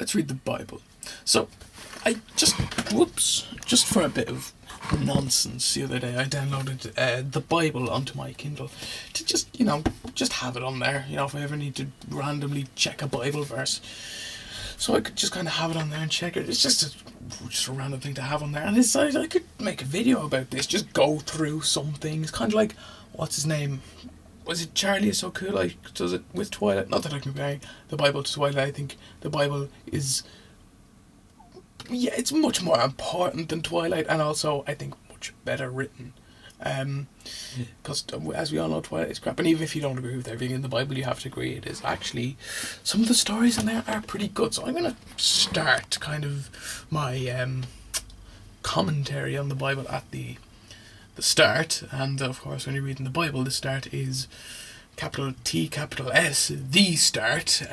let's read the Bible. So, just for a bit of nonsense the other day, I downloaded the Bible onto my Kindle to just have it on there, if I ever need to randomly check a Bible verse. So I could just kind of have it on there and check it. It's just a random thing to have on there. And I could make a video about this, just go through some things. Kind of like, what's his name? Was it Charlie Is So Cool? Like, does it with Twilight? Not that I compare the Bible to Twilight. I think the Bible is, it's much more important than Twilight. And also, I think, much better written. Because as we all know, Twilight is crap, and even if you don't agree with everything in the Bible, you have to agree it is actually, some of the stories in there are pretty good. So I'm going to start kind of my commentary on the Bible at the start. And of course, when you're reading the Bible, the start is capital T, capital S, the start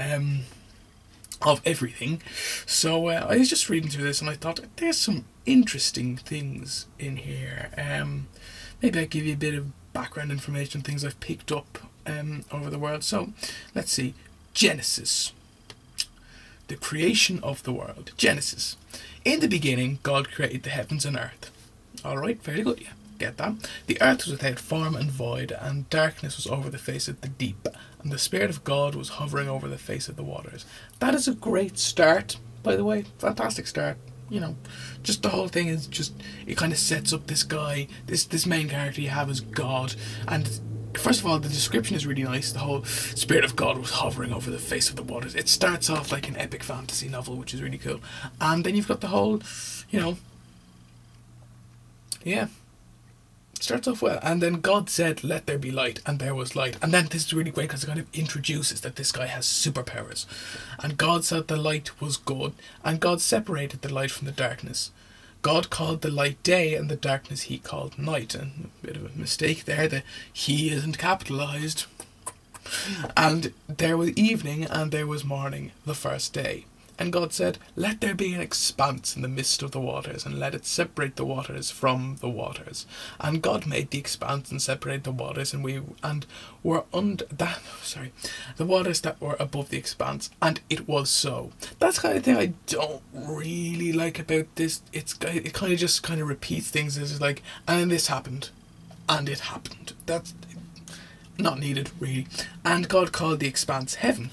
of everything. So I was just reading through this and I thought there's some interesting things in here. Maybe I'll give you a bit of background information, things I've picked up over the world. So, let's see. Genesis. The creation of the world. Genesis. In the beginning, God created the heavens and earth. Alright, very good, yeah. Get that. The earth was without form and void, and darkness was over the face of the deep, and the Spirit of God was hovering over the face of the waters. That is a great start, by the way. Fantastic start. Just the whole thing is just, it kind of sets up this guy, this main character you have as God. And first of all, the description is really nice. The whole Spirit of God was hovering over the face of the waters. It starts off like an epic fantasy novel, which is really cool. And then you've got the whole, it starts off well. And then God said, let there be light, and there was light. And then this is really great because it kind of introduces that this guy has superpowers. And God said the light was good, and God separated the light from the darkness. God called the light day, and the darkness he called night. And a bit of a mistake there, the he isn't capitalised. And there was evening, and there was morning, the first day. And God said, let there be an expanse in the midst of the waters, and let it separate the waters from the waters. And God made the expanse and separated the waters, and were under that. Sorry, the waters that were above the expanse, and it was so. That's the kind of thing I don't really like about this. It kind of just repeats things. It's like, and then this happened, and it happened. That's not needed really. And God called the expanse heaven.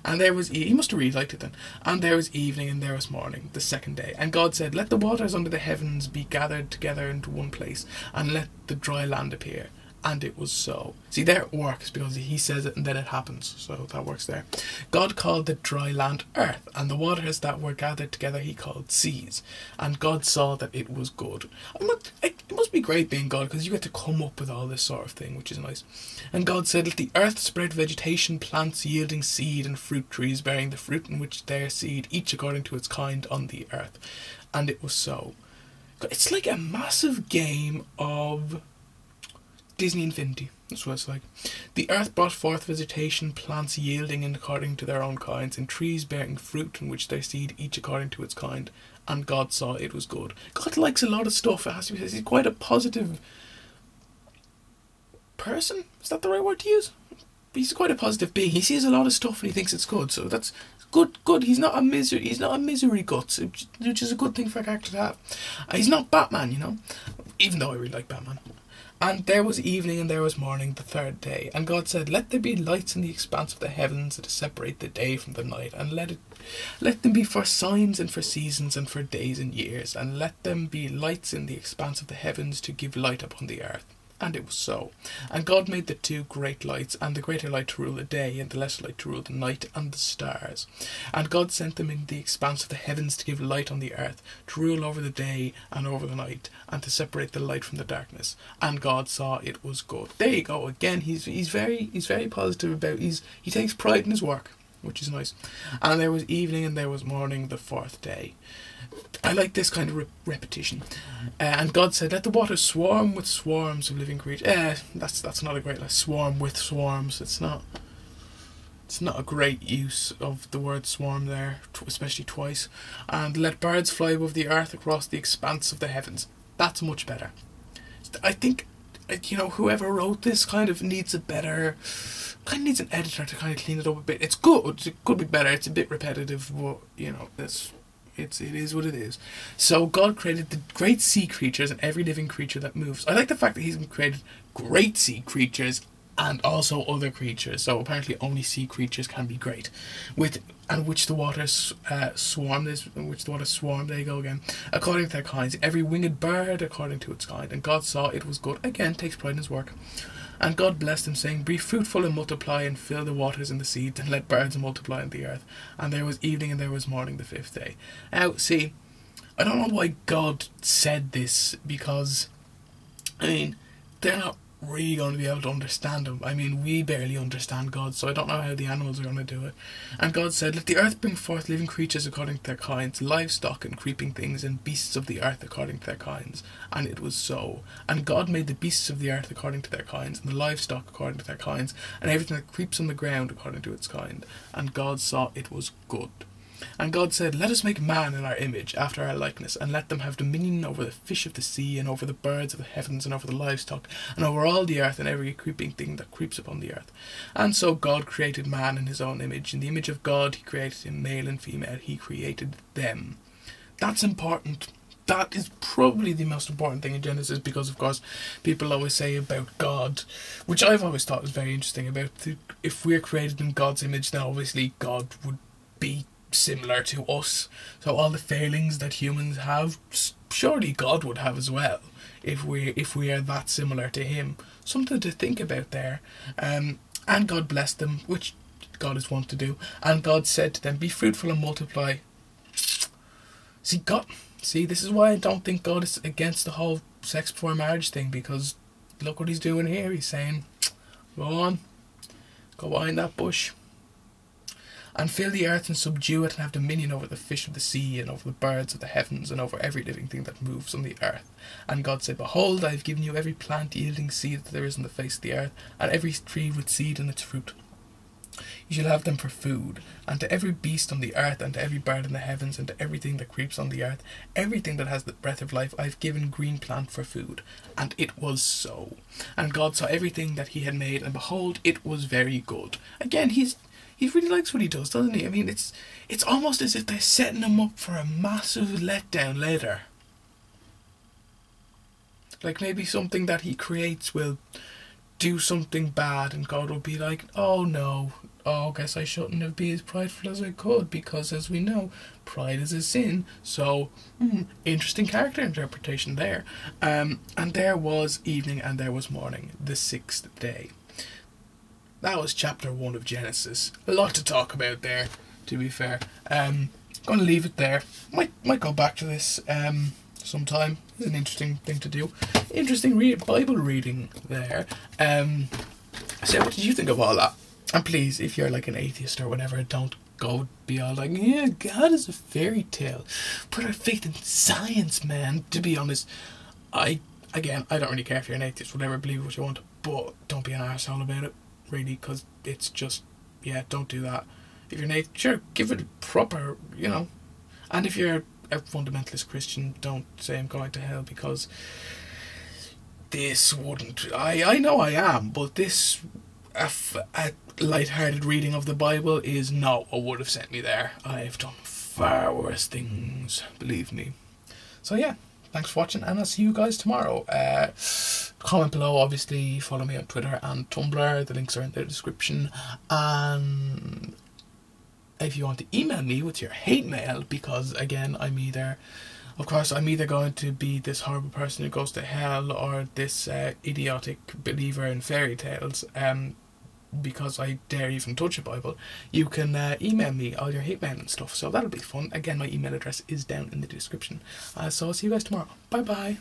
And there was, he must have really liked it then. And there was evening and there was morning, the second day. And God said, let the waters under the heavens be gathered together into one place, and let the dry land appear. And it was so. See, there it works, because he says it and then it happens. So that works there. God called the dry land earth, and the waters that were gathered together he called seas. And God saw that it was good. It must be great being God, because you get to come up with all this sort of thing, which is nice. And God said, let the earth spread vegetation, plants yielding seed, and fruit trees bearing the fruit in which their seed, each according to its kind, on the earth. And it was so. It's like a massive game of Disney Infinity. That's what it's like. The earth brought forth vegetation, plants yielding in according to their own kinds, and trees bearing fruit in which their seed, each according to its kind. And God saw it was good. God likes a lot of stuff. It has to be said. He's quite a positive person. Is that the right word to use? He's quite a positive being. He sees a lot of stuff and he thinks it's good. So that's good. Good. He's not a misery guts, which is a good thing for a character to have. He's not Batman, even though I really like Batman. And there was evening and there was morning, the third day. And God said, let there be lights in the expanse of the heavens to separate the day from the night, and let them be for signs and for seasons and for days and years, and let them be lights in the expanse of the heavens to give light upon the earth. And it was so. And God made the two great lights, and the greater light to rule the day, and the lesser light to rule the night, and the stars. And God sent them in the expanse of the heavens to give light on the earth, to rule over the day and over the night, and to separate the light from the darkness. And God saw it was good. There you go. Again, he's very positive about. He takes pride in his work, which is nice. And there was evening and there was morning, the fourth day. I like this kind of repetition. And God said, let the waters swarm with swarms of living creatures. That's not a great, like, swarm with swarms. It's not a great use of the word swarm there, especially twice. And let birds fly above the earth across the expanse of the heavens. That's much better. I think you know, whoever wrote this kind of needs an editor to kind of clean it up a bit. It's good. It could be better. It's a bit repetitive, but you know, it is what it is. So God created the great sea creatures and every living creature that moves. I like the fact that He's created great sea creatures and also other creatures. So apparently only sea creatures can be great, which the waters swarm. There you go again. According to their kinds, every winged bird according to its kind. And God saw it was good. Again, takes pride in His work. And God blessed them, saying, "Be fruitful and multiply, and fill the waters and the seas, and let birds multiply in the earth." And there was evening and there was morning the fifth day. Now, see, I don't know why God said this, because, I mean, they're not really going to be able to understand Him. I mean, we barely understand God, so I don't know how the animals are going to do it. And God said, "Let the earth bring forth living creatures according to their kinds, livestock and creeping things, and beasts of the earth according to their kinds." And it was so. And God made the beasts of the earth according to their kinds, and the livestock according to their kinds, and everything that creeps on the ground according to its kind. And God saw it was good. And God said, "Let us make man in our image, after our likeness, and let them have dominion over the fish of the sea, and over the birds of the heavens, and over the livestock, and over all the earth, and every creeping thing that creeps upon the earth." And so God created man in His own image. In the image of God He created him, male and female He created them. That's important. That is probably the most important thing in Genesis, because of course people always say about God, which I've always thought was very interesting, about if we're created in God's image, then obviously God would be similar to us. So all the failings that humans have, surely God would have as well, if we are that similar to Him. Something to think about there. And God blessed them, which God is wont to do. And God said to them, "Be fruitful and multiply." See, this is why I don't think God is against the whole sex before marriage thing, because look what He's doing here. He's saying, go on, go behind that bush. "And fill the earth and subdue it, and have dominion over the fish of the sea, and over the birds of the heavens, and over every living thing that moves on the earth." And God said, "Behold, I have given you every plant yielding seed that there is on the face of the earth, and every tree with seed in its fruit. You shall have them for food. And to every beast on the earth, and to every bird in the heavens, and to everything that creeps on the earth, everything that has the breath of life, I have given green plant for food." And it was so. And God saw everything that He had made, and behold, it was very good. Again, He really likes what He does, doesn't He? I mean, it's almost as if they're setting Him up for a massive letdown later. Like maybe something that He creates will do something bad, and God will be like, "Oh no, I guess I shouldn't have been as prideful as I could, because as we know, pride is a sin." So, interesting character interpretation there. And there was evening and there was morning, the sixth day. That was chapter 1 of Genesis. A lot to talk about there, to be fair. Going to leave it there. Might go back to this sometime. It's an interesting thing to do. Interesting Bible reading there. So what did you think of all that? And please, if you're like an atheist or whatever, don't go be all like, "Yeah, God is a fairy tale. Put our faith in science, man." To be honest, I don't really care if you're an atheist, whatever, believe what you want, but don't be an arsehole about it, really, because it's just, yeah, don't do that. If you're an atheist, sure, give it a proper, you know. And if you're a fundamentalist Christian, don't say I'm going to hell, because this wouldn't. I know I am, but this a light-hearted reading of the Bible is not what would have sent me there. I've done far worse things, believe me. So yeah, thanks for watching, and I'll see you guys tomorrow. Comment below, obviously. Follow me on Twitter and Tumblr. The links are in the description. And if you want to email me with your hate mail, because again, I'm either going to be this horrible person who goes to hell, or this idiotic believer in fairy tales, because I dare even touch a Bible. You can email me all your hate mail and stuff, so that'll be fun. Again, my email address is down in the description. So I'll see you guys tomorrow. Bye bye.